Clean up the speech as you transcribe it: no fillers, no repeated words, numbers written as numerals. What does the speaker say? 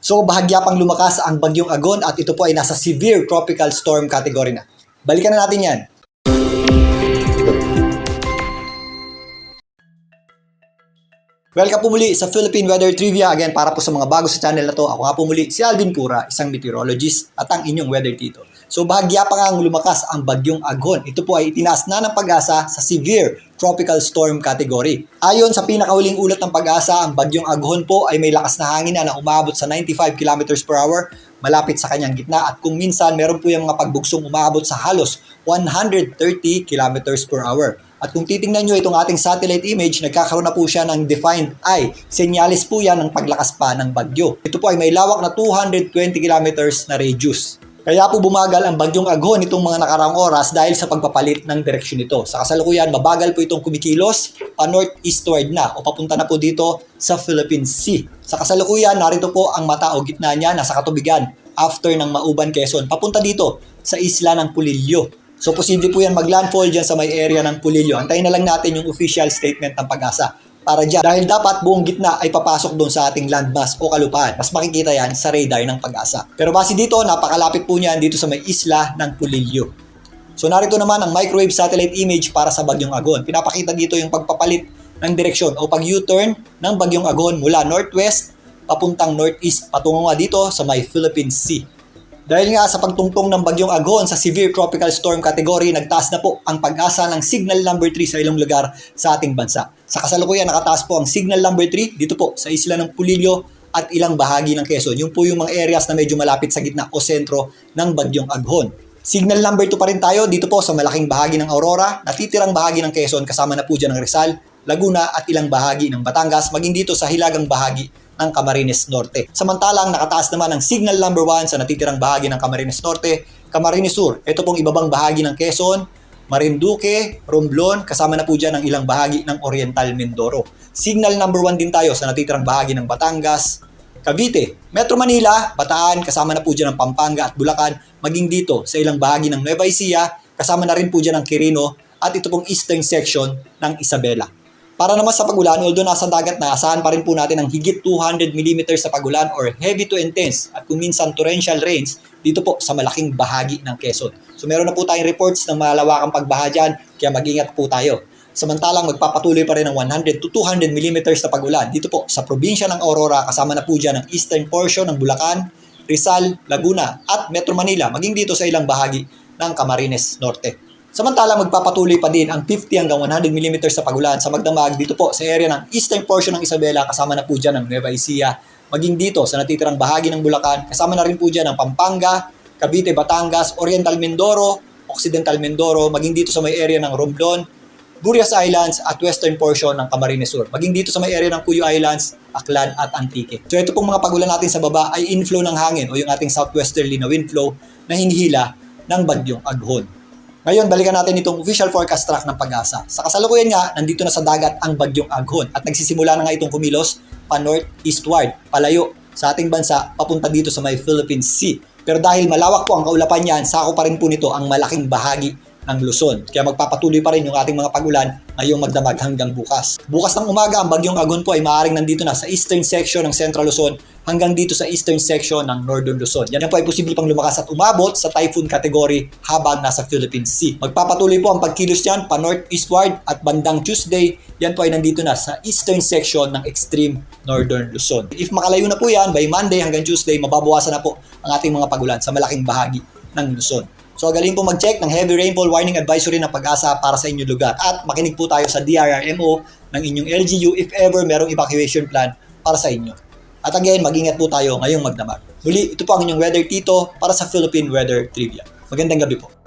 So bahagya pang lumakas ang bagyong Agon at ito po ay nasa severe tropical storm category na. Balikan na natin yan. Welcome po muli sa Philippine Weather Trivia. Again, para po sa mga bago sa channel na to, ako nga po muli si Alvin Pura, isang meteorologist at ang inyong weather tito. So bahagya pa nga lumakas ang bagyong Agon. Ito po ay itinaas na ng Pag-asa sa severe tropical storm category. Ayon sa pinakahuling ulat ng Pag-asa, ang bagyong Agon po ay may lakas na hangin na umabot sa 95 km per hour malapit sa kanyang gitna at kung minsan meron po yung mga pagbugsong umabot sa halos 130 km per hour. At kung titingnan nyo itong ating satellite image, nagkakaroon na po siya ng defined eye. Senyalis po yan ng paglakas pa ng bagyo. Ito po ay may lawak na 220 kilometers na radius. Kaya po bumagal ang bagyong Agon itong mga nakaraang oras dahil sa pagpapalit ng direksyon nito. Sa kasalukuyan, mabagal po itong kumikilos pa northeastward na o papunta na po dito sa Philippine Sea. Sa kasalukuyan, narito po ang mata o gitna niya nasa katubigan after ng Mauban, Quezon. Papunta dito sa isla ng Pulilio. So, posible po yan maglandfall dyan sa may area ng Pulilio. Antayin na lang natin yung official statement ng Pag-asa para dyan. Dahil dapat buong gitna ay papasok doon sa ating landmass o kalupaan. Mas makikita yan sa radar ng Pag-asa. Pero base dito, napakalapit po niyan dito sa may isla ng Pulilio. So, narito naman ang microwave satellite image para sa bagyong Agon. Pinapakita dito yung pagpapalit ng direksyon o pag-U-turn ng bagyong Agon mula northwest papuntang northeast patungo nga dito sa may Philippine Sea. Dahil nga sa pagtungtong ng bagyong Agon sa severe tropical storm category, nagtaas na po ang Pag-asa ng signal number 3 sa ilang lugar sa ating bansa. Sa kasalukuyan, nakataas po ang signal number 3 dito po sa isla ng Pulilio at ilang bahagi ng Quezon. Yung po yung mga areas na medyo malapit sa gitna o sentro ng bagyong Agon. Signal number 2 pa rin tayo dito po sa malaking bahagi ng Aurora, natitirang bahagi ng Quezon, kasama na po dyan ng Rizal, Laguna at ilang bahagi ng Batangas, maging dito sa hilagang bahagi ng Camarines Norte. Samantalang nakataas naman ang signal number 1 sa natitirang bahagi ng Camarines Norte, Camarines Sur. Ito pong ibabang bahagi ng Quezon, Marinduque, Romblon, kasama na po dyan ang ilang bahagi ng Oriental Mindoro. Signal number 1 din tayo sa natitirang bahagi ng Batangas, Cavite, Metro Manila, Bataan, kasama na po dyan ang Pampanga at Bulacan, maging dito sa ilang bahagi ng Nueva Ecija, kasama na rin po dyan ang Quirino at ito pong eastern section ng Isabela. Para naman sa pag-ulan, although nasa dagat na, asahan pa rin po natin ang higit 200 mm sa pag-ulan or heavy to intense at kung minsan torrential rains dito po sa malaking bahagi ng Quezon. So meron na po tayong reports ng malawakang pagbaha dyan, kaya mag-ingat po tayo. Samantalang magpapatuloy pa rin ng 100 to 200 mm sa pag-ulan dito po sa probinsya ng Aurora, kasama na po dyan ang eastern portion ng Bulacan, Rizal, Laguna at Metro Manila, maging dito sa ilang bahagi ng Camarines Norte. Samantalang magpapatuloy pa din ang 50 hanggang 100 mm sa pag-ulan sa magdamag dito po sa area ng eastern portion ng Isabela, kasama na po dyan ang Nueva Ecija, maging dito sa natitirang bahagi ng Bulacan, kasama na rin po dyan ang Pampanga, Cavite, Batangas, Oriental Mindoro, Occidental Mindoro, maging dito sa may area ng Romblon, Burias Islands at western portion ng Camarines Sur, maging dito sa may area ng Cuyo Islands, Aklan at Antique. So ito pong mga pag-ulan natin sa baba ay inflow ng hangin o yung ating southwesterly na wind flow na hinihila ng bagyong Agon. Ngayon, balikan natin itong official forecast track ng Pag-asa. Sa kasalukuyan nga, nandito na sa dagat ang bagyong Agon at nagsisimula na nga itong kumilos pa northeastward, palayo sa ating bansa, papunta dito sa may Philippine Sea. Pero dahil malawak po ang kaulapan niyan, sako pa rin po nito ang malaking bahagi ng Luzon. Kaya magpapatuloy pa rin yung ating mga pag-ulan ngayong magdamag hanggang bukas. Bukas ng umaga, ang bagyong Agon po ay maaaring nandito na sa eastern section ng Central Luzon hanggang dito sa eastern section ng Northern Luzon. Yan po ay posible pang lumakas at umabot sa typhoon category habang nasa Philippine Sea. Magpapatuloy po ang pagkilos niyan pa northeastward at bandang Tuesday, yan po ay nandito na sa eastern section ng extreme Northern Luzon. If makalayo na po yan, by Monday hanggang Tuesday, mababawasan na po ang ating mga pag-ulan sa malaking bahagi ng Luzon. So, galing po mag-check ng heavy rainfall warning advisory ng Pag-asa para sa inyong lugar. At makinig po tayo sa DRRMO ng inyong LGU if ever merong evacuation plan para sa inyo. At again, mag-ingat po tayo ngayong magdamag. Muli, ito po ang inyong Weather Tito para sa Philippine Weather Trivia. Magandang gabi po.